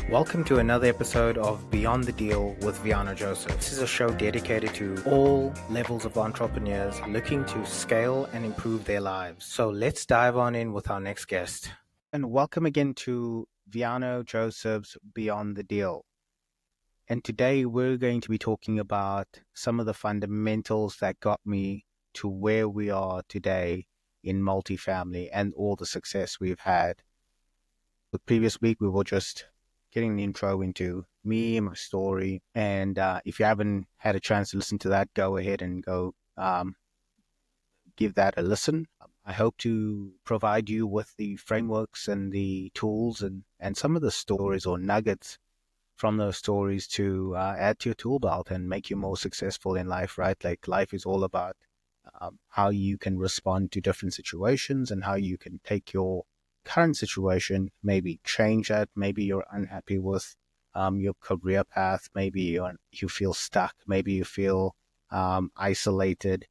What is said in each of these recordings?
Welcome to another episode of Beyond the Deal with Vehano Joseph. This is a show dedicated to all levels of entrepreneurs looking to scale and improve their lives. So let's dive on in with our next guest. And welcome again to Vehano Joseph's Beyond the Deal. And today we're going to be talking about some of the fundamentals that got me to where we are today in multifamily and all the success we've had. The previous week, we were just getting the intro into me, my story. And if you haven't had a chance to listen to that, go ahead and go give that a listen. I hope to provide you with the frameworks and the tools and some of the stories or nuggets from those stories to add to your tool belt and make you more successful in life, right? Like life is all about how you can respond to different situations and how you can take your current situation, maybe change that. Maybe you're unhappy with your career path. Maybe you feel stuck. Maybe you feel isolated.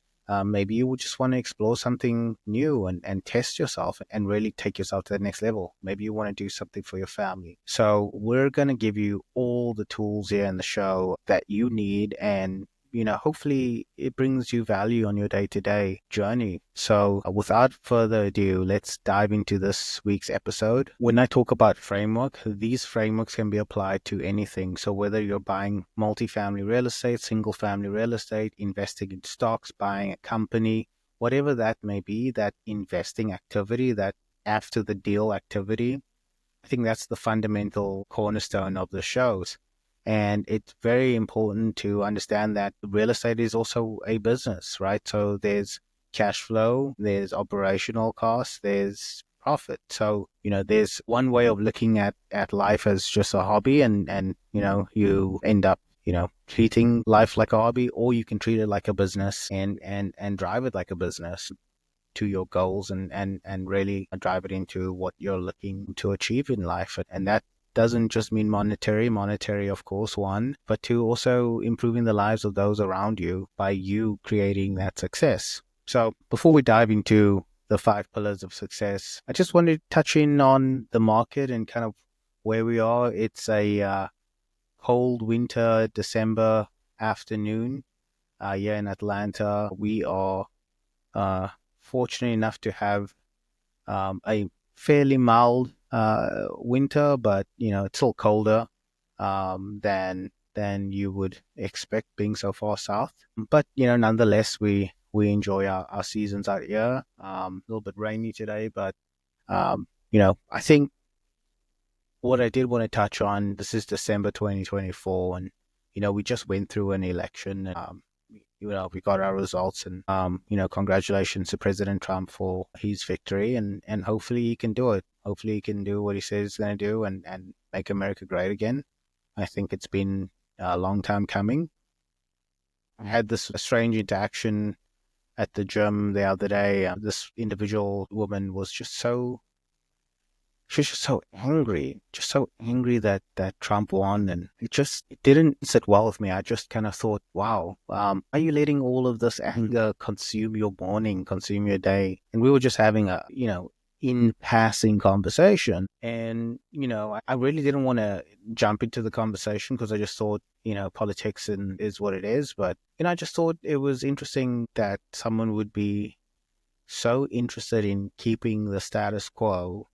Maybe you would just want to explore something new and test yourself and really take yourself to the next level. Maybe you want to do something for your family. So we're going to give you all the tools here in the show that you need, and hopefully it brings you value on your day-to-day journey. So without further ado, let's dive into this week's episode. When I talk about framework, these frameworks can be applied to anything. So whether you're buying multifamily real estate, single family real estate, investing in stocks, buying a company, whatever that may be, that investing activity, that after the deal activity, I think that's the fundamental cornerstone of the shows. And it's very important to understand that real estate is also a business, right? So there's cash flow, there's operational costs, there's profit. So, there's one way of looking at life as just a hobby and you end up, treating life like a hobby, or you can treat it like a business and drive it like a business to your goals and really drive it into what you're looking to achieve in life. And that doesn't just mean monetary, of course, one, but to also improving the lives of those around you by you creating that success. So before we dive into the 5 pillars of success, I just wanted to touch in on the market and kind of where we are. It's a cold winter December afternoon here in Atlanta. We are fortunate enough to have a fairly mild winter, but it's still colder than you would expect being so far south. But nonetheless, we enjoy our seasons out here. A little bit rainy today, but I think what I did want to touch on, this is December 2024, and we just went through an election. And, we got our results, and congratulations to President Trump for his victory, and hopefully he can do it. Hopefully he can do what he says he's going to do and make America great again. I think it's been a long time coming. I had this strange interaction at the gym the other day. This individual woman was she's just so angry that Trump won, and it didn't sit well with me. I just kind of thought, wow, are you letting all of this anger consume your morning, consume your day? And we were just having a, in passing conversation, and I really didn't want to jump into the conversation because I just thought, politics is what it is. But I just thought it was interesting that someone would be so interested in keeping the status quo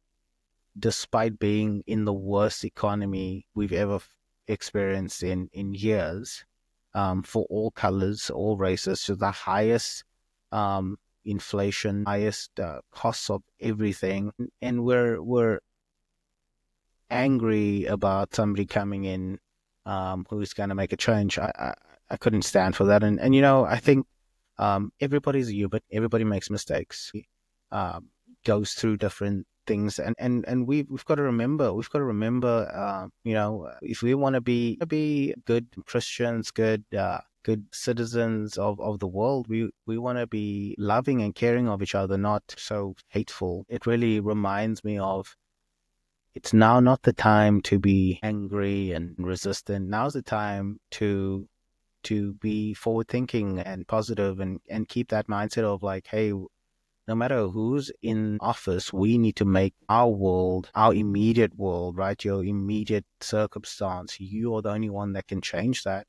despite being in the worst economy we've ever experienced in years, for all colors, all races, to the highest inflation, highest costs of everything, and we're angry about somebody coming in who's going to make a change. I couldn't stand for that, and I think everybody's a human, everybody makes mistakes, goes through different things, and we've got to remember, if we want to be good Christians, good citizens of the world, we want to be loving and caring of each other, not so hateful. It really reminds me of, it's now not the time to be angry and resistant. Now's the time to be forward thinking and positive, and keep that mindset of like, hey, no matter who's in office, we need to make our world, our immediate world, right? Your immediate circumstance. You are the only one that can change that.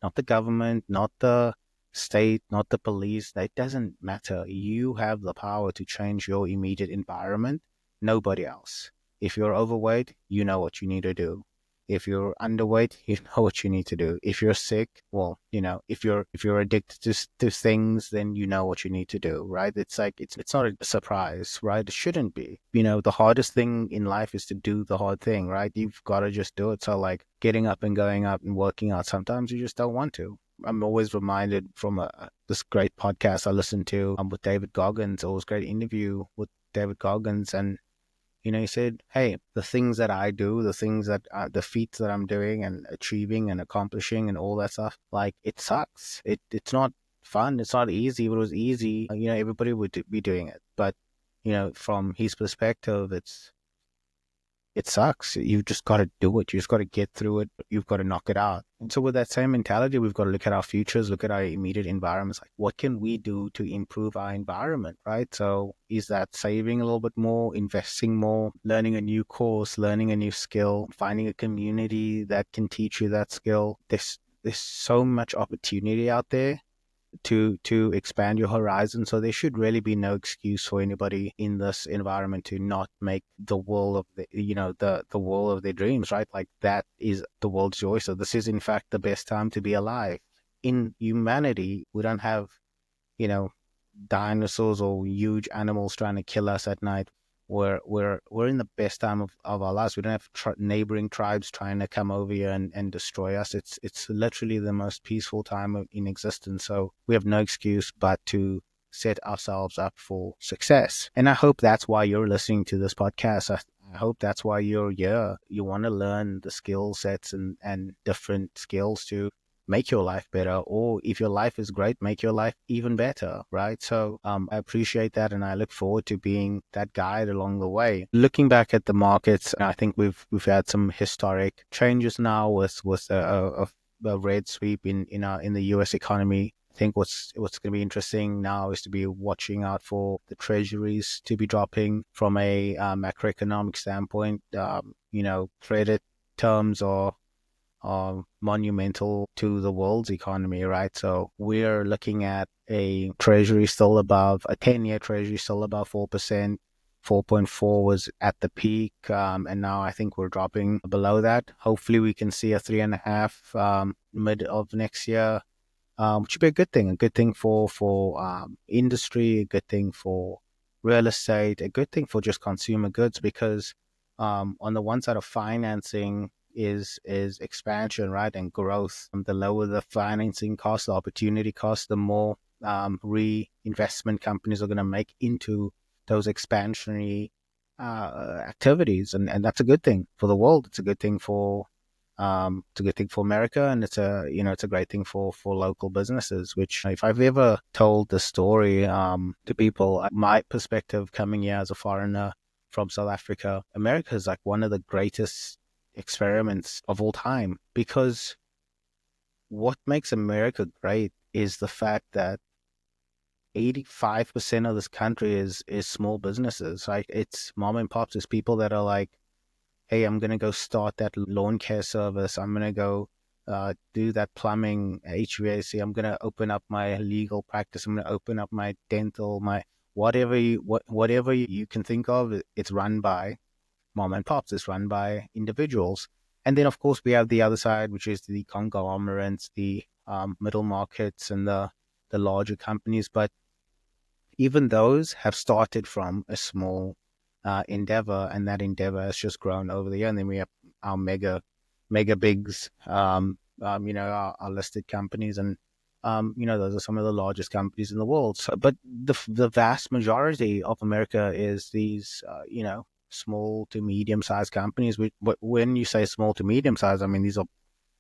Not the government, not the state, not the police. That doesn't matter. You have the power to change your immediate environment. Nobody else. If you're overweight, you know what you need to do. If you're underweight, you know what you need to do. If you're sick, well, if you're addicted to things, then you know what you need to do, right? It's like it's not a surprise, right? It shouldn't be. The hardest thing in life is to do the hard thing, right? You've got to just do it. So like getting up and going up and working out, sometimes you just don't want to. I'm always reminded from this great podcast I listened to with David Goggins. It was a great interview with David Goggins, and he said, hey, the things that I do, the things that, the feats that I'm doing and achieving and accomplishing and all that stuff, like, it sucks. It's not fun. It's not easy. If it was easy, everybody would be doing it. But, from his perspective, it sucks. You've just got to do it. You just got to get through it. You've got to knock it out. And so with that same mentality, we've got to look at our futures, look at our immediate environments. Like, what can we do to improve our environment, right? So is that saving a little bit more, investing more, learning a new course, learning a new skill, finding a community that can teach you that skill? There's so much opportunity out there to expand your horizon. So there should really be no excuse for anybody in this environment to not make the world of the world of their dreams, right? Like, that is the world's joy. So this is in fact the best time to be alive. In humanity, we don't have, you know, dinosaurs or huge animals trying to kill us at night. We're in the best time of our lives. We don't have neighboring tribes trying to come over here and destroy us. It's literally the most peaceful time in existence. So we have no excuse but to set ourselves up for success. And I hope that's why you're listening to this podcast. I hope that's why you're here. You want to learn the skill sets and different skills to make your life better, or if your life is great, make your life even better, right? So I appreciate that, and I look forward to being that guide along the way. Looking back at the markets, I think we've had some historic changes now with a red sweep in the US economy. I think what's going to be interesting now is to be watching out for the treasuries to be dropping from a macroeconomic standpoint. Credit terms are monumental to the world's economy, right? So we're looking at a 10-year treasury still above 4%. 4.4 was at the peak, and now I think we're dropping below that. Hopefully we can see a 3.5 mid of next year, which would be a good thing for industry, a good thing for real estate, a good thing for just consumer goods, because on the one side of financing is expansion, right, and growth. The lower the financing cost, the opportunity cost, the more reinvestment companies are going to make into those expansionary activities, and that's a good thing for the world. It's a good thing for it's a good thing for America, and it's a great thing for local businesses. Which, if I've ever told the story to people, my perspective coming here as a foreigner from South Africa, America is like one of the greatest experiments of all time, because what makes America great is the fact that 85% of this country is small businesses. Like, it's mom and pops. It's people that are like, hey, I'm going to go start that lawn care service. I'm going to go do that plumbing, HVAC. I'm going to open up my legal practice. I'm going to open up my dental, my whatever you can think of. It's run by mom and pops. It's run by individuals. And then, of course, we have the other side, which is the conglomerates, the middle markets, and the larger companies. But even those have started from a small endeavor, and that endeavor has just grown over the year. And then we have our mega bigs, our listed companies, and those are some of the largest companies in the world. So, but the vast majority of America is these, small to medium sized companies. When you say small to medium sized, I mean,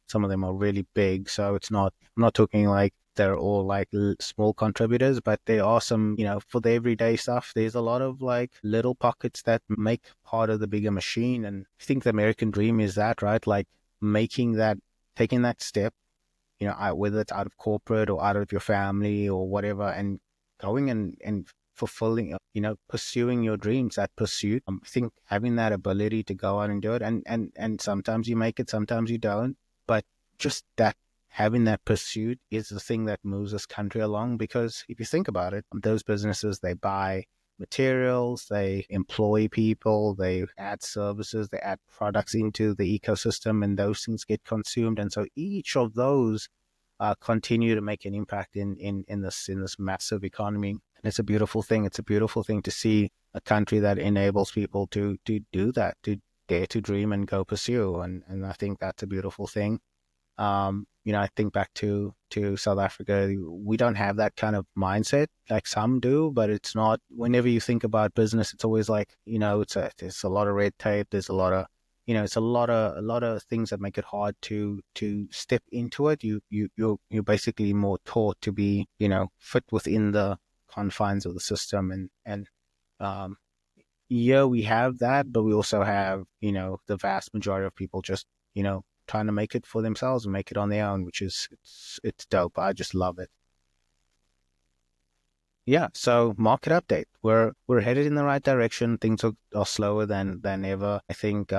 some of them are really big. So I'm not talking like they're all like small contributors, but there are some, for the everyday stuff, there's a lot of like little pockets that make part of the bigger machine. And I think the American dream is that, right? Like, taking that step, whether it's out of corporate or out of your family or whatever, and going and fulfilling, pursuing your dreams, that pursuit. I think having that ability to go out and do it, and sometimes you make it, sometimes you don't, but just that having that pursuit is the thing that moves this country along. Because if you think about it, those businesses, they buy materials, they employ people, they add services, they add products into the ecosystem, and those things get consumed. And so each of those continue to make an impact in this massive economy. And it's a beautiful thing. It's a beautiful thing to see a country that enables people to do that, to dare to dream and go pursue. And I think that's a beautiful thing. I think back to South Africa. We don't have that kind of mindset like some do, but it's not. Whenever you think about business, it's always like, there's a lot of red tape. There's a lot of, it's a lot of things that make it hard to step into it. You're basically more taught to be, fit within the confines of the system, and um, yeah, we have that, but we also have, the vast majority of people just, trying to make it for themselves and make it on their own, which is it's dope. I just love it. Yeah, so market update. We're headed in the right direction. Things are slower than ever. I think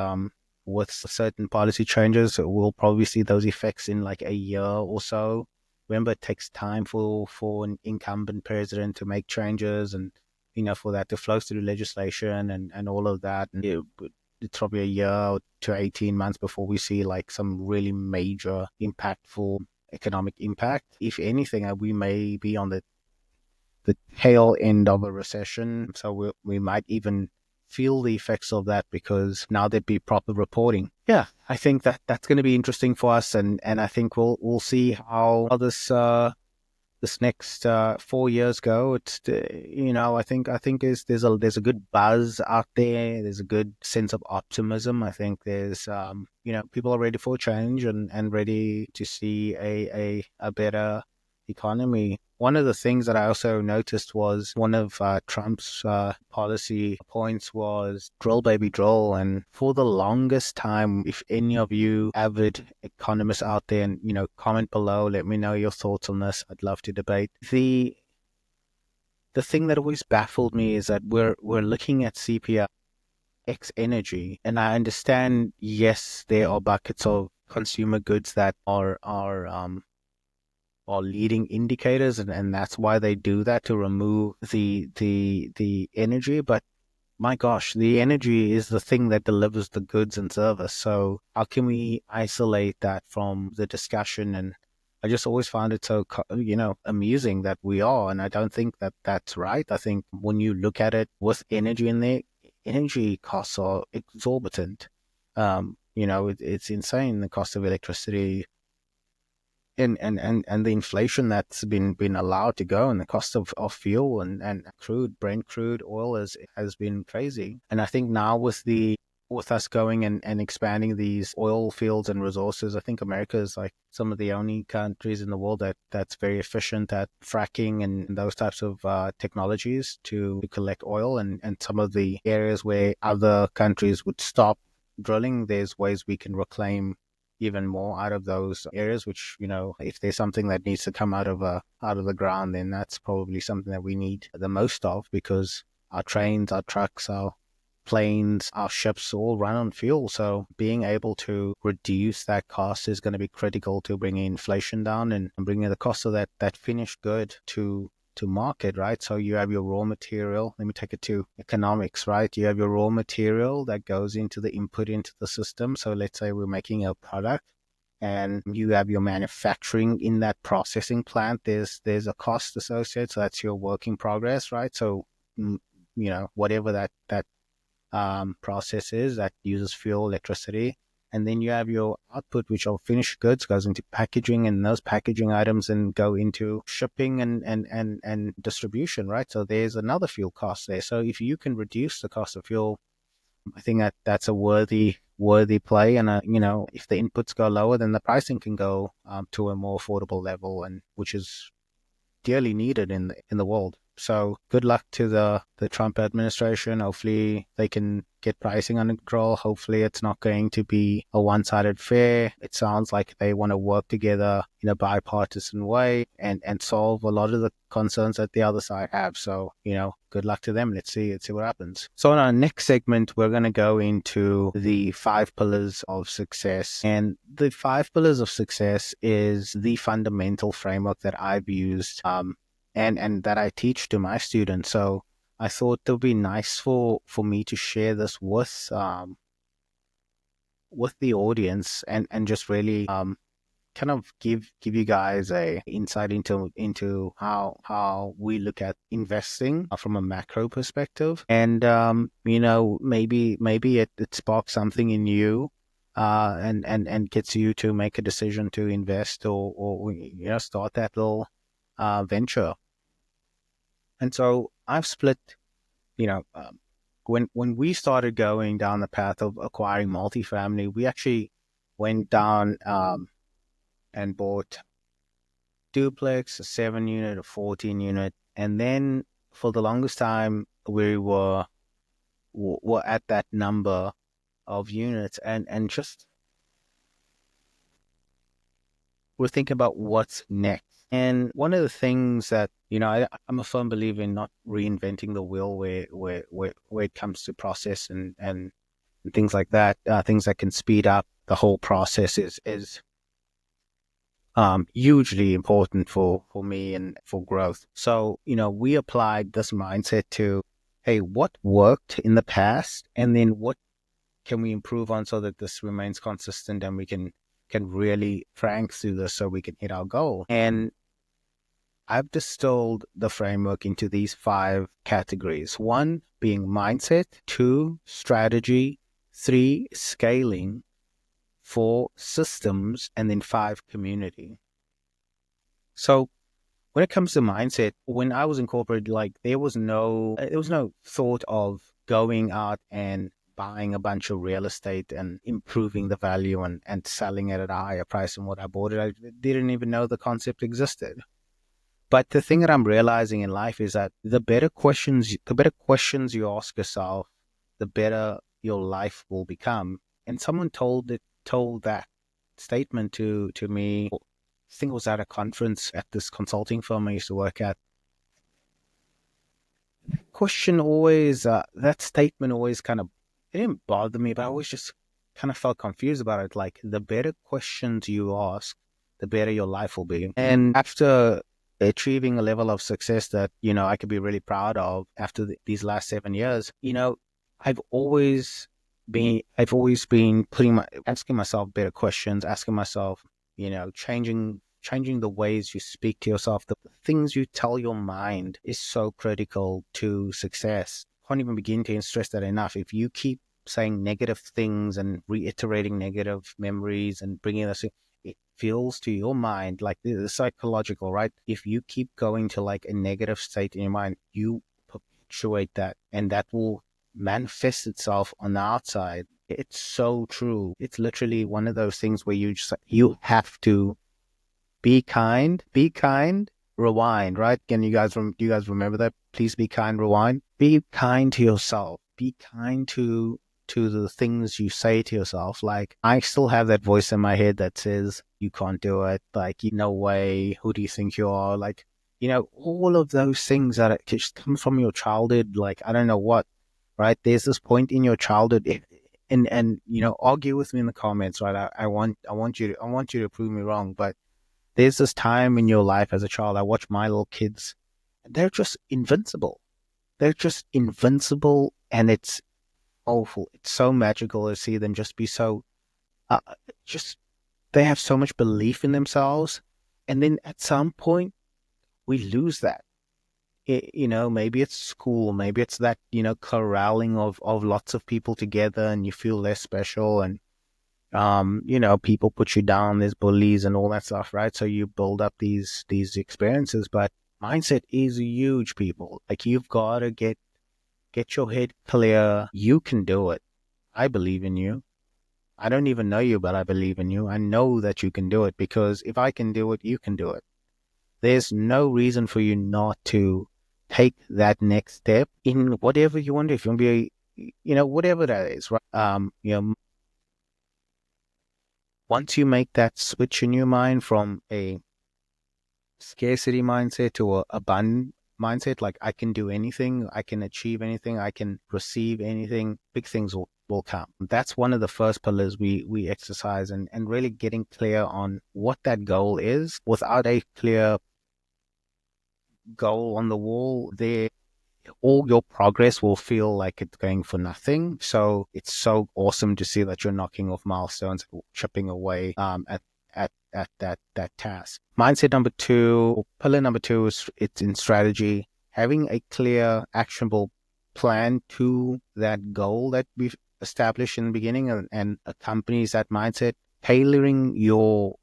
with certain policy changes, we'll probably see those effects in like a year or so. Remember, it takes time for an incumbent president to make changes, and for that to flow through legislation and all of that. And it's probably a year to 18 months before we see like some really major, impactful economic impact. If anything, we may be on the tail end of a recession. So we might even feel the effects of that, because now there'd be proper reporting. Yeah, I think that's going to be interesting for us, and I think we'll see how this next 4 years go. I think there's a good buzz out there. There's a good sense of optimism. I think there's people are ready for change, and ready to see a better economy. One of the things that I also noticed was one of Trump's policy points was drill, baby, drill. And for the longest time, if any of you avid economists out there, and comment below, let me know your thoughts on this. I'd love to debate. The thing that always baffled me is that we're looking at CPI X energy, and I understand, yes, there are buckets of consumer goods that are leading indicators, and that's why they do that, to remove the energy. But my gosh, the energy is the thing that delivers the goods and service. So how can we isolate that from the discussion? And I just always found it so, amusing that we are. And I don't think that that's right. I think when you look at it with energy in there, energy costs are exorbitant. It's insane, the cost of electricity, and the inflation that's been allowed to go, and the cost of fuel and crude, Brent crude oil has been crazy. And I think now with us going and expanding these oil fields and resources, I think America is like some of the only countries in the world that's very efficient at fracking and those types of technologies to collect oil. And some of the areas where other countries would stop drilling, there's ways we can reclaim even more out of those areas. Which, if there's something that needs to come out of the ground, then that's probably something that we need the most of, because our trains, our trucks, our planes, our ships all run on fuel. So being able to reduce that cost is going to be critical to bringing inflation down, and bringing the cost of that finished good to market, right? So you have your raw material. Let me take it to economics, right? You have your raw material that goes into the input into the system. So let's say we're making a product, and you have your manufacturing in that processing plant. There's a cost associated. So that's your work in progress, right? So whatever that processes that uses fuel, electricity. And then you have your output, which are finished goods, goes into packaging, and those packaging items then go into shipping and distribution, right? So there's another fuel cost there. So if you can reduce the cost of fuel, I think that's a worthy play. And if the inputs go lower, then the pricing can go to a more affordable level, and which is dearly needed in the world. So good luck to the Trump administration. Hopefully they can get pricing under control. Hopefully it's not going to be a one-sided affair. It sounds like they want to work together in a bipartisan way and solve a lot of the concerns that the other side have. So, good luck to them. Let's see what happens. So in our next segment, we're going to go into the 5 pillars of success. And the 5 pillars of success is the fundamental framework that I've used and that I teach to my students. So I thought it would be nice for me to share this with the audience and just really kind of give you guys a insight into how we look at investing from a macro perspective, and maybe it sparks something in you, and gets you to make a decision to invest or start that little venture. And so I've split, you know, when we started going down the path of acquiring multifamily, we actually went down and bought duplex, a 7 unit, a 14 unit, and then for the longest time we were at that number of units, and just we're thinking about what's next. And one of the things that, I'm a firm believer in not reinventing the wheel where it comes to process and things like that, things that can speed up the whole process is hugely important for me and for growth. So, we applied this mindset to, hey, what worked in the past, and then what can we improve on so that this remains consistent and we can really crank through this so we can hit our goal. And I've distilled the framework into these 5 categories. 1 being mindset, 2 strategy, 3 scaling, 4 systems, and then 5 community. So when it comes to mindset, when I was in corporate, like there was no thought of going out and buying a bunch of real estate and improving the value and selling it at a higher price than what I bought it. I didn't even know the concept existed. But the thing that I'm realizing in life is that the better questions you ask yourself, the better your life will become. And someone told that statement to me. I think it was at a conference at this consulting firm I used to work at. That statement always kind of, it didn't bother me, but I always just kind of felt confused about it. Like, the better questions you ask, the better your life will be. And after achieving a level of success that, I could be really proud of after these last 7 years, I've always been asking myself better questions, asking myself, changing the ways you speak to yourself, the things you tell your mind is so critical to success. Can't even begin to stress that enough. If you keep saying negative things and reiterating negative memories and bringing us, it feels to your mind like the psychological, right? If you keep going to like a negative state in your mind, you perpetuate that, and that will manifest itself on the outside. It's so true. It's literally one of those things where you have to be kind, rewind, right? Do you guys remember that? Please be kind, rewind. Be kind to yourself. Be kind to the things you say to yourself. Like, I still have that voice in my head that says, you can't do it. Like, no way. Who do you think you are? Like, all of those things that just come from your childhood. Like, I don't know what, right? There's this point in your childhood, and argue with me in the comments, right? I want you to prove me wrong, but there's this time in your life as a child, I watch my little kids, they're just invincible. They're just invincible, and it's awful. It's so magical to see them just be so, uh, just, they have so much belief in themselves. And then at some point, we lose that. Maybe it's school, maybe it's that, corralling of lots of people together and you feel less special, and people put you down, there's bullies and all that stuff, right? So you build up these experiences, but mindset is huge, people. Like, you've got to get your head clear. You can do it. I believe in you. I don't even know you, but I believe in you. I know that you can do it, because if I can do it, you can do it. There's no reason for you not to take that next step in whatever you want to. If you want to be, whatever that is, right? Once you make that switch in your mind from a scarcity mindset to a abundant mindset, like I can do anything, I can achieve anything, I can receive anything, big things will come. That's one of the first pillars we exercise, and really getting clear on what that goal is. Without a clear goal on the wall, there all your progress will feel like it's going for nothing. So it's so awesome to see that you're knocking off milestones, chipping away at that task. Mindset number two, pillar number two, is it's in strategy. Having a clear, actionable plan to that goal that we've established in the beginning, and accompanies that mindset. Tailoring your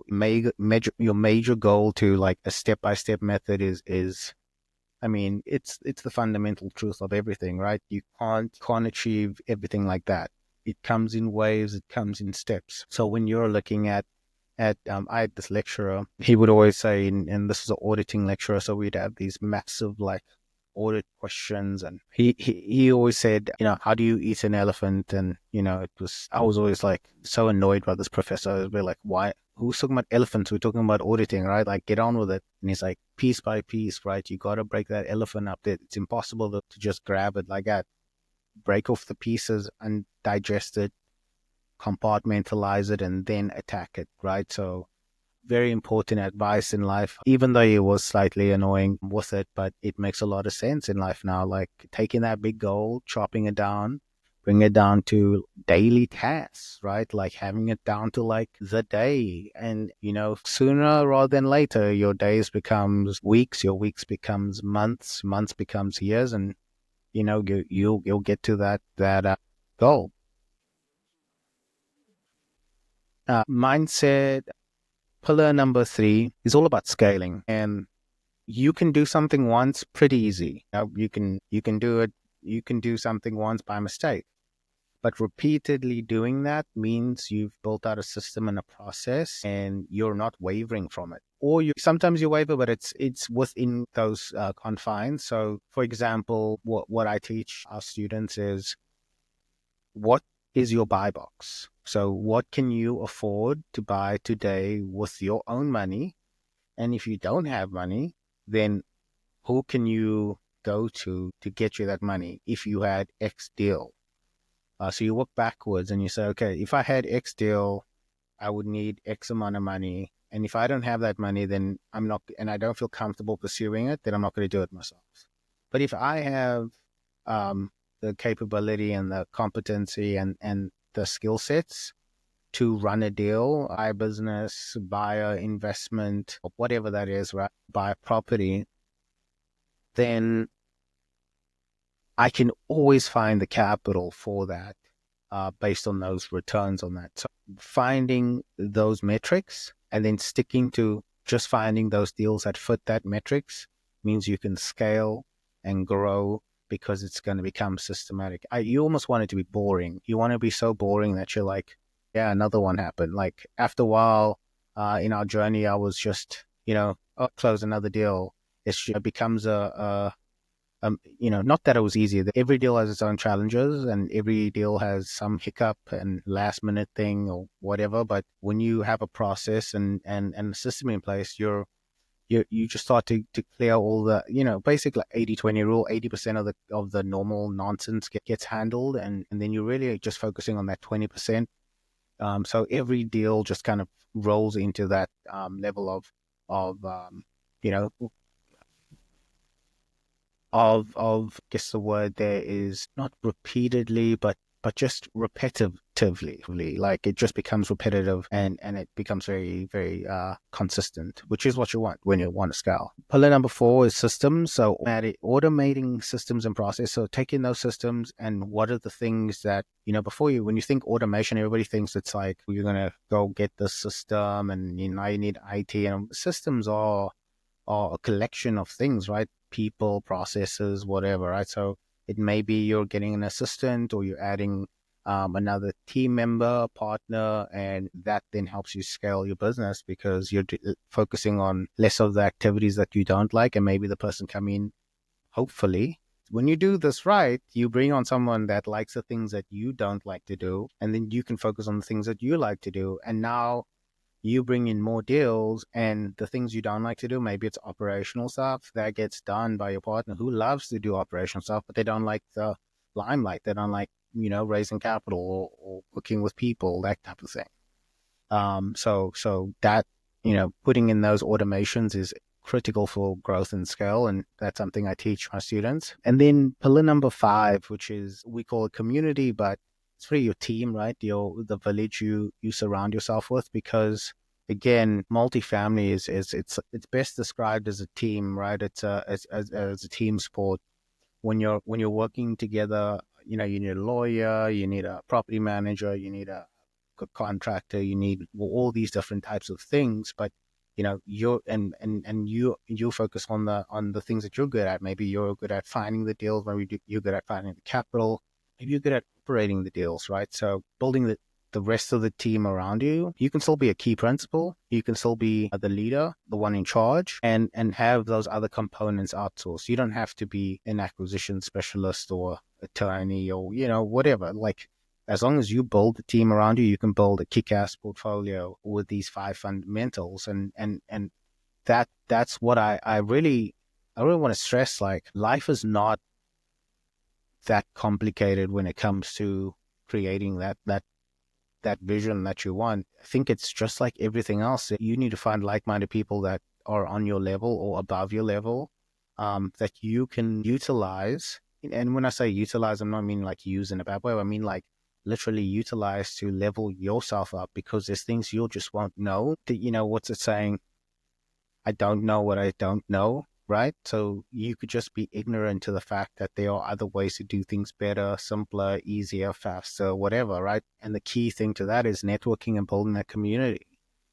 major goal to like a step by step method is I mean, it's the fundamental truth of everything, right? You can't achieve everything like that. It comes in waves, it comes in steps. So when you're looking at I had this lecturer, he would always say, and this is an auditing lecturer, so we'd have these massive like audit questions, and he always said, how do you eat an elephant? And I was always like so annoyed by this professor. I was like, why? Who's talking about elephants? We're talking about auditing, right? Like, get on with it. And he's like, piece by piece, right? You got to break that elephant up. It's impossible to just grab it like that. Break off the pieces and digest it, compartmentalize it, and then attack it, right? So very important advice in life, even though it was slightly annoying with it, but it makes a lot of sense in life now. Like taking that big goal, chopping it down, bring it down to daily tasks, right? Like having it down to like the day. And, sooner rather than later, your days becomes weeks, your weeks becomes months, months becomes years. And, you'll get to that goal. Mindset pillar number three is all about scaling. And you can do something once pretty easy. You can do it. You can do something once by mistake, but repeatedly doing that means you've built out a system and a process, and you're not wavering from it. Or you sometimes you waver, but it's within those confines. So, for example, what I teach our students is, what is your buy box? So, what can you afford to buy today with your own money? And if you don't have money, then who can you go to get you that money if you had X deal? So you work backwards and you say, okay, if I had X deal, I would need X amount of money. And if I don't have that money, then I'm not, and I don't feel comfortable pursuing it, then I'm not going to do it myself. But if I have um, the capability and the competency and the skill sets to run a deal, buy a business, buy a investment, or whatever that is, right? Buy a property, then I can always find the capital for that based on those returns on that. So finding those metrics and then sticking to just finding those deals that fit that metrics means you can scale and grow because it's going to become systematic. You almost want it to be boring. You want to be so boring that you're like, yeah, another one happened. Like after a while in our journey, I was just, oh, close another deal. It becomes not that it was easy. Every deal has its own challenges, and every deal has some hiccup and last minute thing or whatever. But when you have a process and a system in place, you just start to clear all the, basically like 80-20 rule. 80% of the normal nonsense gets handled, and then you're really just focusing on that 20%. So every deal just kind of rolls into that level of you know of I guess the word there is not repeatedly, but just repetitively. Like it just becomes repetitive, and it becomes very very consistent, which is what you want when you want to scale. Pillar number four is systems. So automating systems and process. So taking those systems, and what are the things that, before when you think automation, everybody thinks it's like you're gonna go get the system, and you need IT, and systems are a collection of things, right? People, processes, whatever, right? So it may be you're getting an assistant, or you're adding another team member, partner, and that then helps you scale your business because you're focusing on less of the activities that you don't like, and maybe the person come in hopefully. When you do this right, you bring on someone that likes the things that you don't like to do, and then you can focus on the things that you like to do. And now you bring in more deals, and the things you don't like to do, maybe it's operational stuff that gets done by your partner who loves to do operational stuff, but they don't like the limelight. They don't like, raising capital or working with people, that type of thing. So that, putting in those automations is critical for growth and scale. And that's something I teach my students. And then pillar number 5, which is, we call it community, but it's really your team, right? The village you surround yourself with, because again, multifamily it's best described as a team, right? It's as a team sport. When you're working together, you need a lawyer, you need a property manager, you need a contractor, you need all these different types of things. But you're and you focus on the things that you're good at. Maybe you're good at finding the deals, maybe you're good at finding the capital, maybe you're good at operating the deals, right? So building the rest of the team around you. You can still be a key principal. You can still be the leader, the one in charge, and have those other components outsourced. You don't have to be an acquisition specialist or attorney or whatever. Like, as long as you build the team around you, you can build a kick-ass portfolio with these 5 fundamentals. And that's what I really want to stress. Like, life is not that complicated when it comes to creating that vision that you want. I think it's just like everything else. You need to find like-minded people that are on your level or above your level, that you can utilize. And when I say utilize, I'm not meaning like use in a bad way. I mean like literally utilize to level yourself up, because there's things you'll just won't know. What's it saying? I don't know what I don't know, right? So you could just be ignorant to the fact that there are other ways to do things better, simpler, easier, faster, whatever, right? And the key thing to that is networking and building a community.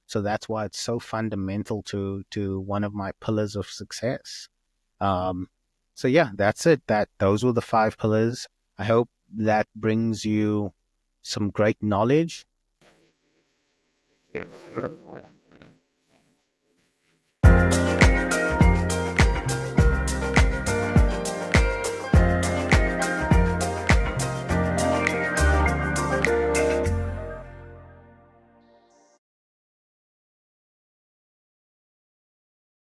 So that's why it's so fundamental to one of my pillars of success. Um, so yeah, that's it. Those were the 5 pillars. I hope that brings you some great knowledge.